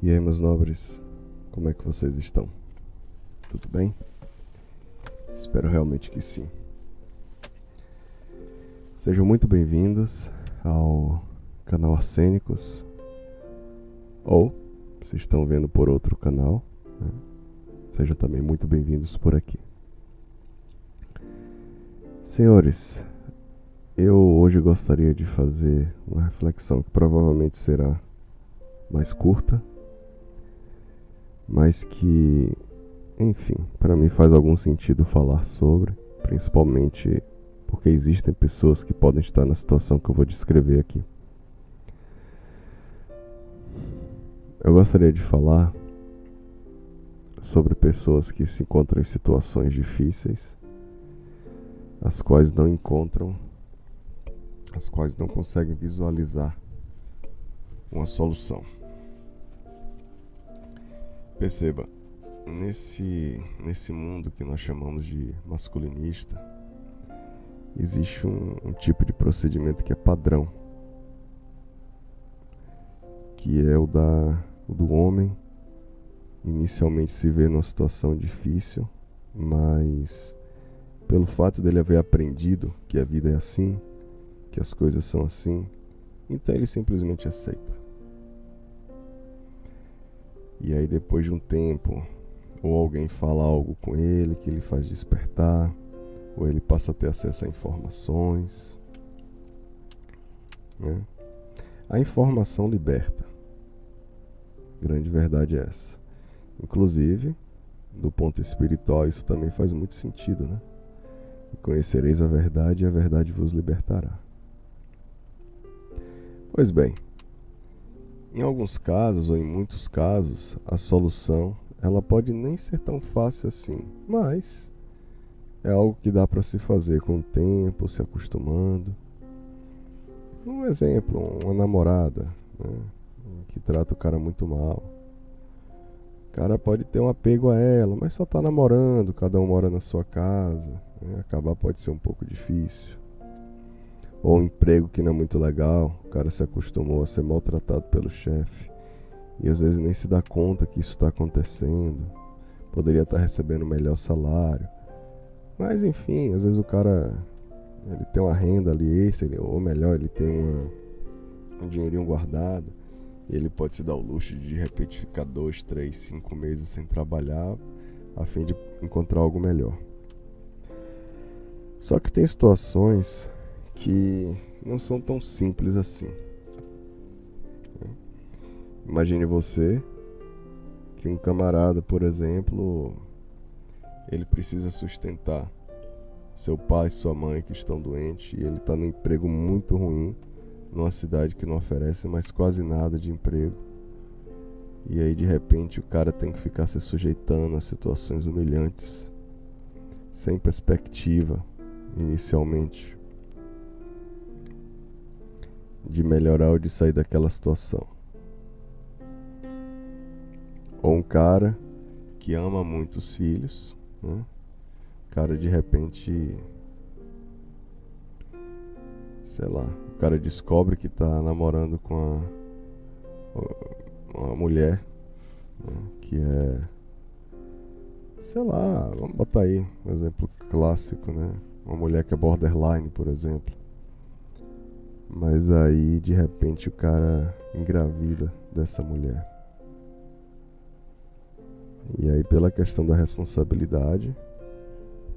E aí, meus nobres, como é que vocês estão? Tudo bem? Espero realmente que sim. Sejam muito bem-vindos ao canal Arsênicos, ou, se estão vendo por outro canal, né? Sejam também muito bem-vindos por aqui. Senhores, eu hoje gostaria de fazer uma reflexão que provavelmente será mais curta, mas que, enfim, para mim faz algum sentido falar sobre, principalmente porque existem pessoas que podem estar na situação que eu vou descrever aqui. Eu gostaria de falar sobre pessoas que se encontram em situações difíceis, as quais não conseguem visualizar uma solução. Perceba, nesse mundo que nós chamamos de masculinista, existe um tipo de procedimento que é padrão, que é o do homem inicialmente se ver numa situação difícil, mas pelo fato dele haver aprendido que a vida é assim, que as coisas são assim, então ele simplesmente aceita. E aí depois de um tempo, ou alguém fala algo com ele que ele faz despertar, ou ele passa a ter acesso a informações, né? A informação liberta. Grande verdade é essa. Inclusive, do ponto espiritual, isso também faz muito sentido, né? E conhecereis a verdade e a verdade vos libertará. Pois bem, em alguns casos, ou em muitos casos, a solução ela pode nem ser tão fácil assim, mas é algo que dá para se fazer com o tempo, se acostumando. Um exemplo, uma namorada, né, que trata o cara muito mal. O cara pode ter um apego a ela, mas só tá namorando, cada um mora na sua casa, né, acabar pode ser um pouco difícil. Ou um emprego que não é muito legal, o cara se acostumou a ser maltratado pelo chefe e às vezes nem se dá conta que isso está acontecendo, poderia estar recebendo melhor salário, mas enfim, às vezes o cara ele tem uma renda ali extra, ou melhor, ele tem um dinheirinho guardado e ele pode se dar o luxo de repente ficar 2, 3, 5 meses sem trabalhar a fim de encontrar algo melhor. Só que tem situações que não são tão simples assim. Imagine você que um camarada, por exemplo, ele precisa sustentar seu pai e sua mãe que estão doentes e ele está num emprego muito ruim, numa cidade que não oferece mais quase nada de emprego. E aí de repente o cara tem que ficar se sujeitando a situações humilhantes, sem perspectiva, inicialmente, de melhorar ou de sair daquela situação. Ou um cara que ama muito os filhos, né? O cara de repente, sei lá, o cara descobre que tá namorando com uma mulher, né? Que é, sei lá, vamos botar aí um exemplo clássico, né? Uma mulher que é borderline, por exemplo. Mas aí, de repente, o cara engravida dessa mulher. E aí, pela questão da responsabilidade,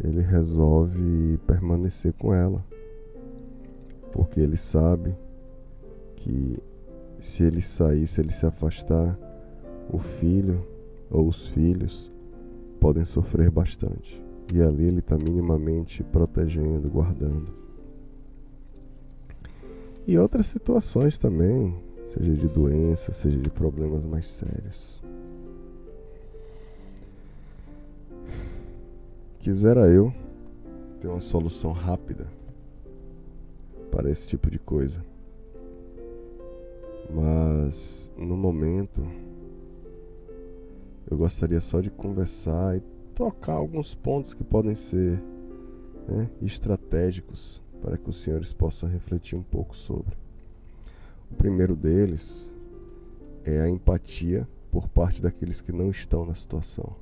ele resolve permanecer com ela. Porque ele sabe que se ele sair, se ele se afastar, o filho ou os filhos podem sofrer bastante. E ali ele está minimamente protegendo, guardando. E outras situações também, seja de doença, seja de problemas mais sérios. Quisera eu ter uma solução rápida para esse tipo de coisa. Mas, no momento, eu gostaria só de conversar e tocar alguns pontos que podem ser, né, estratégicos para que os senhores possam refletir um pouco sobre. O primeiro deles é a empatia por parte daqueles que não estão na situação.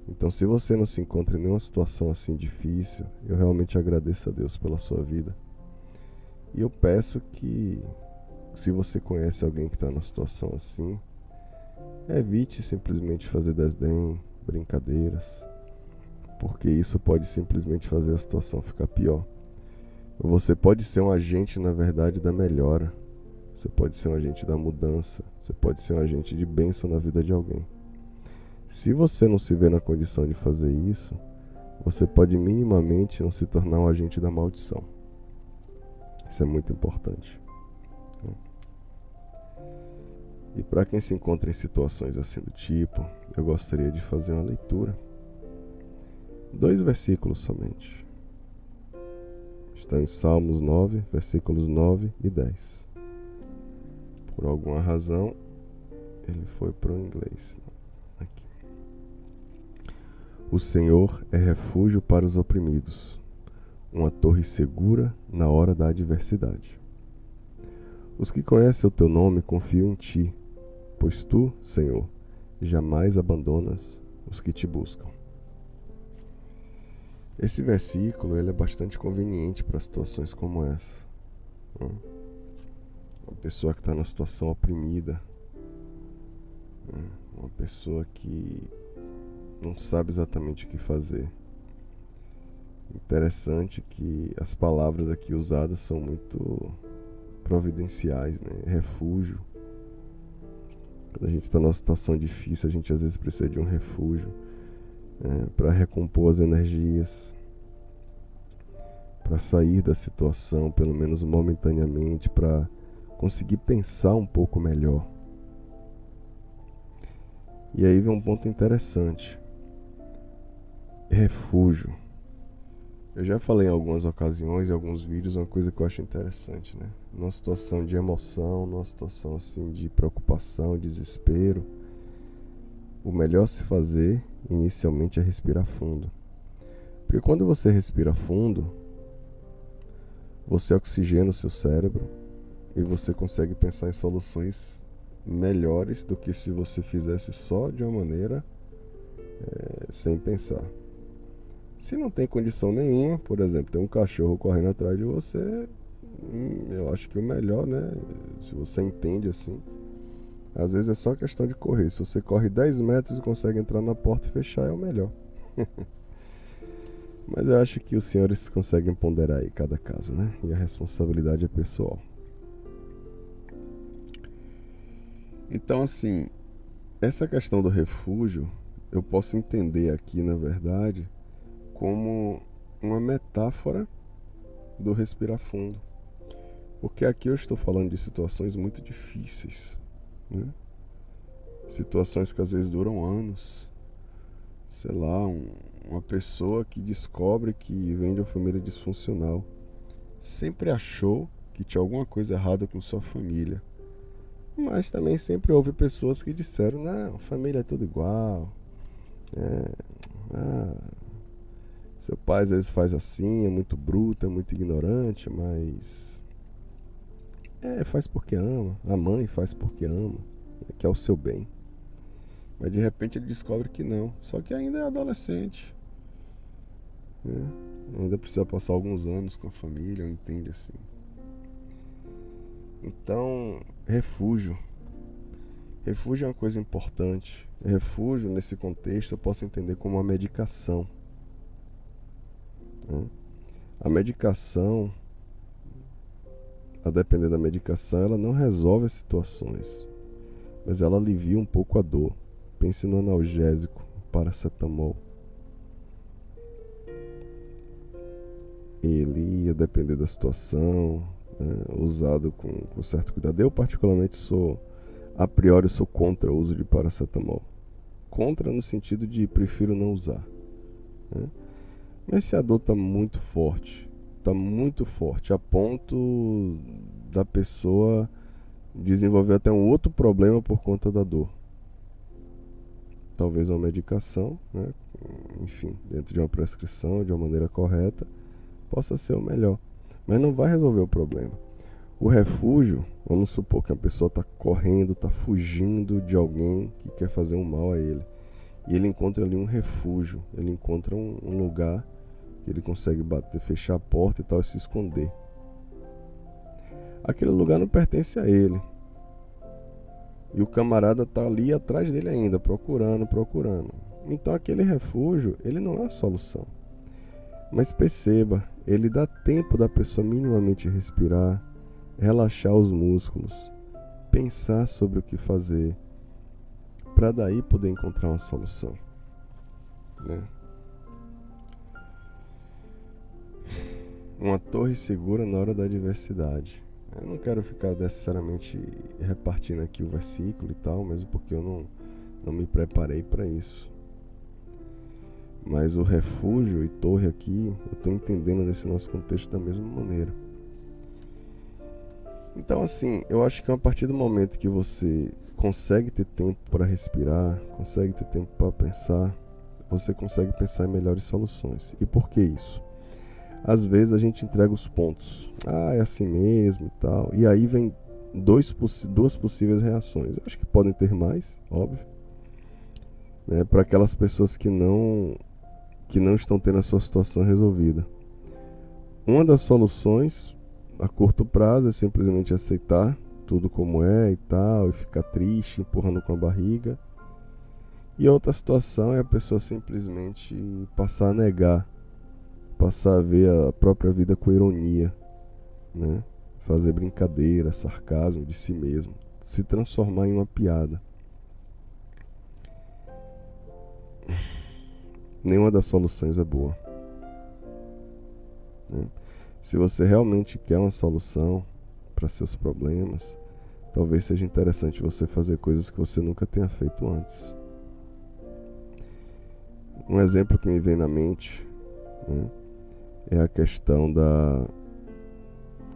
Então, se você não se encontra em nenhuma situação assim difícil, eu realmente agradeço a Deus pela sua vida. E eu peço que, se você conhece alguém que está numa situação assim, evite simplesmente fazer desdém, brincadeiras, porque isso pode simplesmente fazer a situação ficar pior. Você pode ser um agente, na verdade, da melhora. Você pode ser um agente da mudança. Você pode ser um agente de bênção na vida de alguém. Se você não se vê na condição de fazer isso, você pode minimamente não se tornar um agente da maldição. Isso é muito importante. E para quem se encontra em situações assim do tipo, eu gostaria de fazer uma leitura. 2 versículos somente. Estão em Salmos 9, versículos 9 e 10. Por alguma razão, ele foi para o inglês. Aqui. O Senhor é refúgio para os oprimidos, uma torre segura na hora da adversidade. Os que conhecem o teu nome confiam em ti, pois tu, Senhor, jamais abandonas os que te buscam. Esse versículo ele é bastante conveniente para situações como essa. Uma pessoa que está numa situação oprimida, uma pessoa que não sabe exatamente o que fazer. Interessante que as palavras aqui usadas são muito providenciais, né? Refúgio. Quando a gente está numa situação difícil, a gente às vezes precisa de um refúgio para recompor as energias, para sair da situação, pelo menos momentaneamente, para conseguir pensar um pouco melhor. E aí vem um ponto interessante. Refúgio. Eu já falei em algumas ocasiões, em alguns vídeos, uma coisa que eu acho interessante, né? Numa situação de emoção, numa situação assim de preocupação, desespero, o melhor a se fazer inicialmente é respirar fundo. Porque quando você respira fundo, você oxigena o seu cérebro e você consegue pensar em soluções melhores do que se você fizesse só de uma maneira sem pensar. Se não tem condição nenhuma, por exemplo, tem um cachorro correndo atrás de você, eu acho que o melhor, né, se você entende assim, às vezes é só questão de correr. Se você corre 10 metros e consegue entrar na porta e fechar, é o melhor. Mas eu acho que os senhores conseguem ponderar aí cada caso, né? E a responsabilidade é pessoal. Então, assim, essa questão do refúgio, eu posso entender aqui, na verdade, como uma metáfora do respirar fundo. Porque aqui eu estou falando de situações muito difíceis, né? Situações que às vezes duram anos. Sei lá, uma pessoa que descobre que vem de uma família disfuncional. Sempre achou que tinha alguma coisa errada com sua família. Mas também sempre houve pessoas que disseram, não, família é tudo igual. Seu pai às vezes faz assim, é muito bruto, é muito ignorante, mas faz porque ama. A mãe faz porque ama, que é o seu bem. Mas de repente ele descobre que não. Só que ainda é adolescente, né? Ainda precisa passar alguns anos com a família, eu entendo assim. Então, refúgio. Refúgio é uma coisa importante. Refúgio, nesse contexto, eu posso entender como uma medicação, né? A medicação, a depender da medicação, ela não resolve as situações, mas ela alivia um pouco a dor. Pense no analgésico, paracetamol. Ele ia depender da situação, usado com certo cuidado. Eu particularmente a priori sou contra o uso de paracetamol. Contra no sentido de prefiro não usar, né? Mas se a dor está muito forte, a ponto da pessoa desenvolver até um outro problema por conta da dor, talvez uma medicação, né? Enfim, dentro de uma prescrição, de uma maneira correta, possa ser o melhor. mas não vai resolver o problema. O refúgio, vamos supor que a pessoa está correndo, está fugindo de alguém que quer fazer um mal a ele. E ele encontra ali um refúgio, ele encontra um lugar que ele consegue bater, fechar a porta e tal, e se esconder. Aquele lugar não pertence a ele. E o camarada está ali atrás dele ainda, procurando. Então aquele refúgio, ele não é a solução. Mas perceba, ele dá tempo da pessoa minimamente respirar, relaxar os músculos, pensar sobre o que fazer, para daí poder encontrar uma solução, né? Uma torre segura na hora da adversidade. Eu não quero ficar necessariamente repartindo aqui o versículo e tal, mesmo porque eu não me preparei para isso. Mas o refúgio e torre aqui, eu estou entendendo nesse nosso contexto da mesma maneira. Então, assim, eu acho que a partir do momento que você consegue ter tempo para respirar, consegue ter tempo para pensar, você consegue pensar em melhores soluções. E por que isso? Às vezes a gente entrega os pontos. É assim mesmo e tal. E aí vem duas possíveis reações. Eu acho que podem ter mais, óbvio. Né, para aquelas pessoas que não estão tendo a sua situação resolvida. Uma das soluções a curto prazo é simplesmente aceitar tudo como é e tal, e ficar triste, empurrando com a barriga. E outra situação é a pessoa simplesmente passar a negar, passar a ver a própria vida com ironia, né? Fazer brincadeira, sarcasmo de si mesmo, se transformar em uma piada. Nenhuma das soluções é boa, né? Se você realmente quer uma solução para seus problemas, talvez seja interessante você fazer coisas que você nunca tenha feito antes. Um exemplo que me vem na mente, né, é a questão da...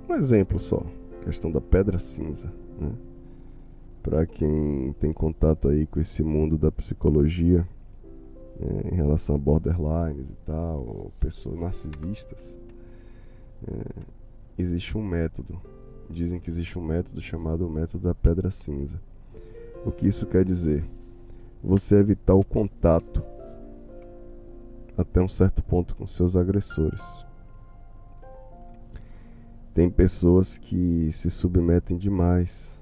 Um exemplo só, a questão da pedra cinza, né? Para quem tem contato aí com esse mundo da psicologia, em relação a borderlines e tal, ou pessoas narcisistas, existe um método. Dizem que existe um método chamado método da pedra cinza. O que isso quer dizer? Você evitar o contato até um certo ponto com seus agressores. Tem pessoas que se submetem demais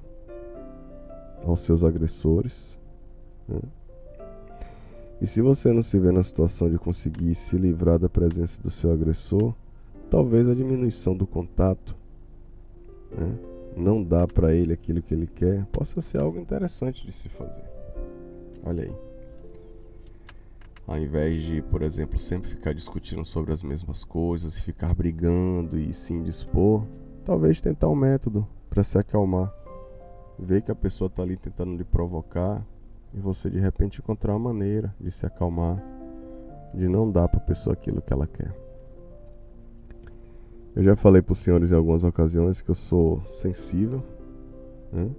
aos seus agressores, né? E se você não se vê na situação de conseguir se livrar da presença do seu agressor, talvez a diminuição do contato, né, não dá para ele aquilo que ele quer, possa ser algo interessante de se fazer. Olha aí. Ao invés de, por exemplo, sempre ficar discutindo sobre as mesmas coisas e ficar brigando e se indispor, talvez tentar um método para se acalmar. Ver que a pessoa está ali tentando lhe provocar e você de repente encontrar uma maneira de se acalmar, de não dar para a pessoa aquilo que ela quer. Eu já falei para os senhores em algumas ocasiões que eu sou sensível, né?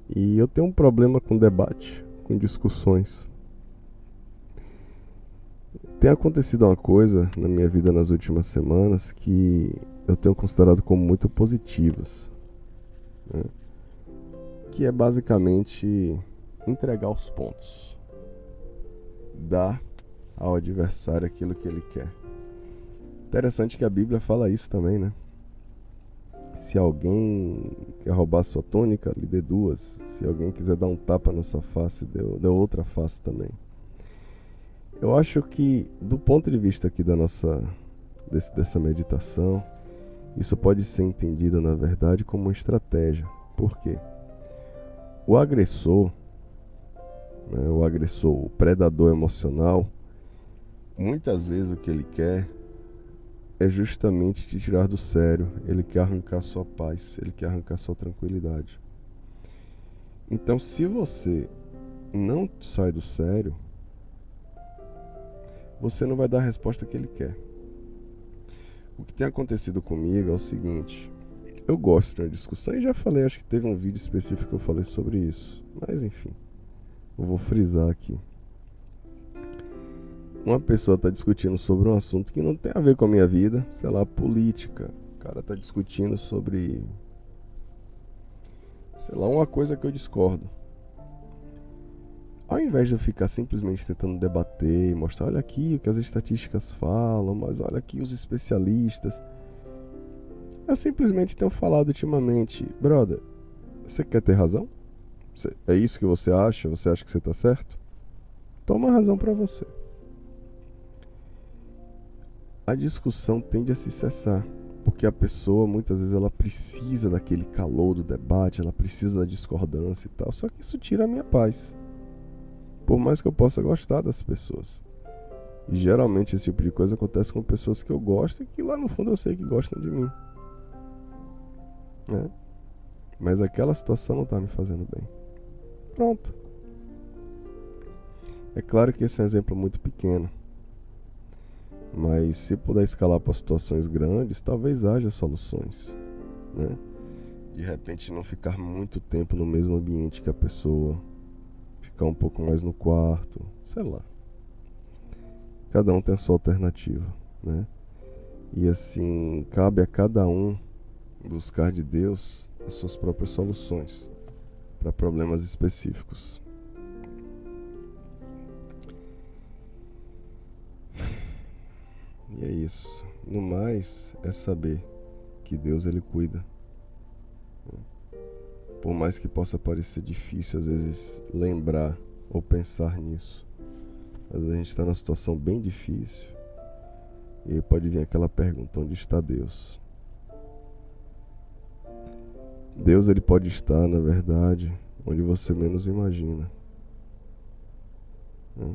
E eu tenho um problema com debate, com discussões. Tem acontecido uma coisa na minha vida nas últimas semanas que eu tenho considerado como muito positivas, né? Que é basicamente entregar os pontos, dar ao adversário aquilo que ele quer. Interessante que a Bíblia fala isso também, né? Se alguém quer roubar sua túnica, lhe dê duas. Se alguém quiser dar um tapa na sua face, dê outra face também. Eu acho que, do ponto de vista aqui dessa meditação, isso pode ser entendido, na verdade, como uma estratégia. Por quê? O agressor, né, o predador emocional, muitas vezes o que ele quer é justamente te tirar do sério. Ele quer arrancar sua paz, ele quer arrancar sua tranquilidade. Então, se você não sai do sério, você não vai dar a resposta que ele quer. O que tem acontecido comigo é o seguinte: eu gosto de uma discussão, e já falei, acho que teve um vídeo específico que eu falei sobre isso, mas enfim, eu vou frisar aqui. Uma pessoa está discutindo sobre um assunto que não tem a ver com a minha vida, sei lá, política, cara tá discutindo sobre, sei lá, uma coisa que eu discordo. Ao invés de eu ficar simplesmente tentando debater, mostrar, olha aqui o que as estatísticas falam, mas olha aqui os especialistas, eu simplesmente tenho falado ultimamente, brother, você quer ter razão? É isso que você acha? Você acha que você tá certo? Toma a razão pra você. A discussão tende a se cessar, porque a pessoa muitas vezes ela precisa daquele calor do debate, ela precisa da discordância e tal, só que isso tira a minha paz. Por mais que eu possa gostar das pessoas. E geralmente esse tipo de coisa acontece com pessoas que eu gosto e que lá no fundo eu sei que gostam de mim. Né? Mas aquela situação não tá me fazendo bem. Pronto. É claro que esse é um exemplo muito pequeno. Mas se puder escalar para situações grandes, talvez haja soluções. Né? De repente não ficar muito tempo no mesmo ambiente que a pessoa. Ficar um pouco mais no quarto. Sei lá. Cada um tem a sua alternativa. Né? E assim, cabe a cada um buscar de Deus as suas próprias soluções para problemas específicos. E é isso. No mais, é saber que Deus ele cuida. Por mais que possa parecer difícil às vezes lembrar ou pensar nisso. Às vezes a gente está numa situação bem difícil e aí pode vir aquela pergunta, onde está Deus? Deus ele pode estar, na verdade, onde você menos imagina. Né?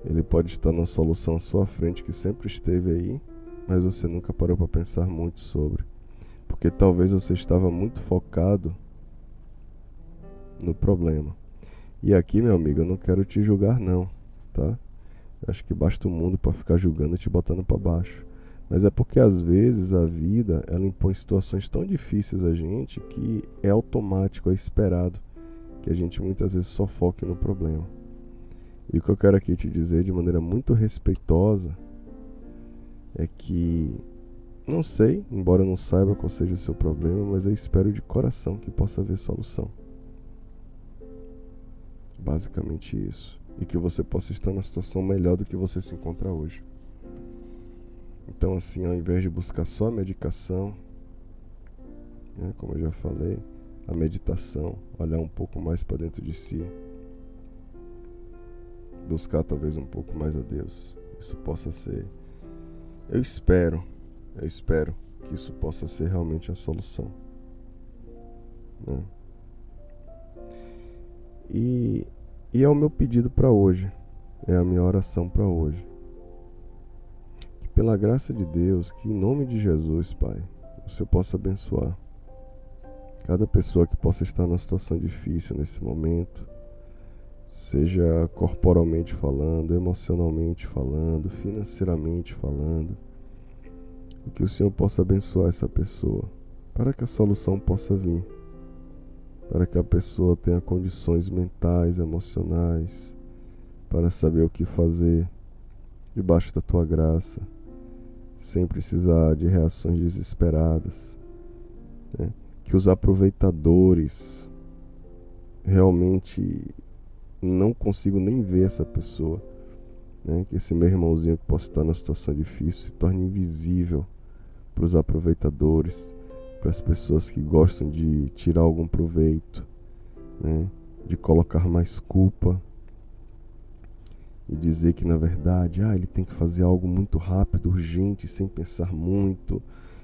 Ele pode estar numa solução à sua frente que sempre esteve aí, mas você nunca parou para pensar muito sobre. Porque talvez você estava muito focado no problema. E aqui, meu amigo, eu não quero te julgar não, tá? Eu acho que basta o mundo para ficar julgando e te botando para baixo. Mas é porque às vezes a vida, ela impõe situações tão difíceis a gente que é automático, é esperado que a gente muitas vezes só foque no problema. E o que eu quero aqui te dizer de maneira muito respeitosa é que, não sei, embora eu não saiba qual seja o seu problema, mas eu espero de coração que possa haver solução. Basicamente isso. E que você possa estar numa situação melhor do que você se encontra hoje. Então assim, ao invés de buscar só a medicação, né, como eu já falei, a meditação, olhar um pouco mais para dentro de si, buscar talvez um pouco mais a Deus. Isso possa ser, eu espero que isso possa ser realmente a solução. Né? E é o meu pedido para hoje, é a minha oração para hoje. Que pela graça de Deus, que em nome de Jesus, Pai, o Senhor possa abençoar cada pessoa que possa estar numa situação difícil nesse momento, seja corporalmente falando, emocionalmente falando, financeiramente falando, e que o Senhor possa abençoar essa pessoa, para que a solução possa vir, para que a pessoa tenha condições mentais, emocionais, para saber o que fazer debaixo da Tua graça, sem precisar de reações desesperadas, né? Que os aproveitadores realmente não consigo nem ver essa pessoa, né? Que esse meu irmãozinho que possa estar numa situação difícil se torne invisível para os aproveitadores, para as pessoas que gostam de tirar algum proveito, né? De colocar mais culpa e dizer que na verdade ele tem que fazer algo muito rápido, urgente, sem pensar muito,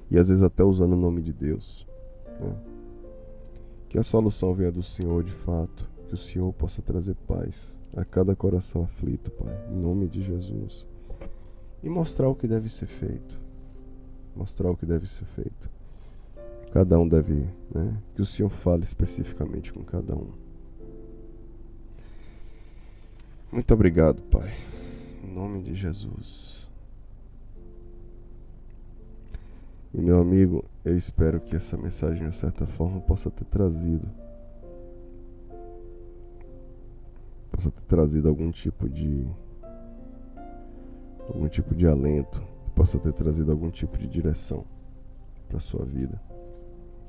e às vezes até usando o nome de Deus, né? Que a solução venha do Senhor de fato, que o Senhor possa trazer paz a cada coração aflito, Pai, em nome de Jesus, e mostrar o que deve ser feito. Cada um deve, né? Que o Senhor fale especificamente com cada um. Muito obrigado, Pai, em nome de Jesus. E meu amigo, eu espero que essa mensagem de certa forma possa ter trazido algum tipo de alento, possa ter trazido algum tipo de direção. para sua vida,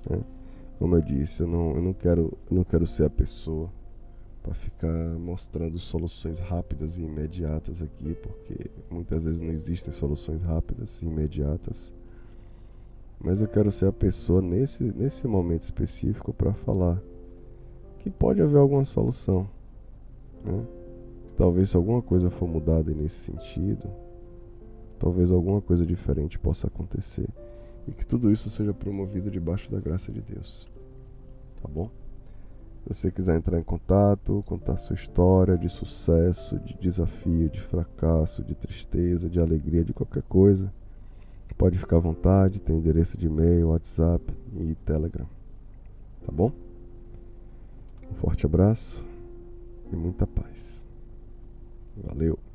né? Como eu disse, eu não quero ser a pessoa para ficar mostrando soluções rápidas e imediatas aqui, porque muitas vezes não existem soluções rápidas e imediatas. Mas eu quero ser a pessoa nesse momento específico para falar que pode haver alguma solução, né? Talvez se alguma coisa for mudada nesse sentido, talvez alguma coisa diferente possa acontecer. E que tudo isso seja promovido debaixo da graça de Deus. Tá bom? Se você quiser entrar em contato, contar sua história de sucesso, de desafio, de fracasso, de tristeza, de alegria, de qualquer coisa, pode ficar à vontade. Tem endereço de e-mail, WhatsApp e Telegram. Tá bom? Um forte abraço e muita paz. Valeu!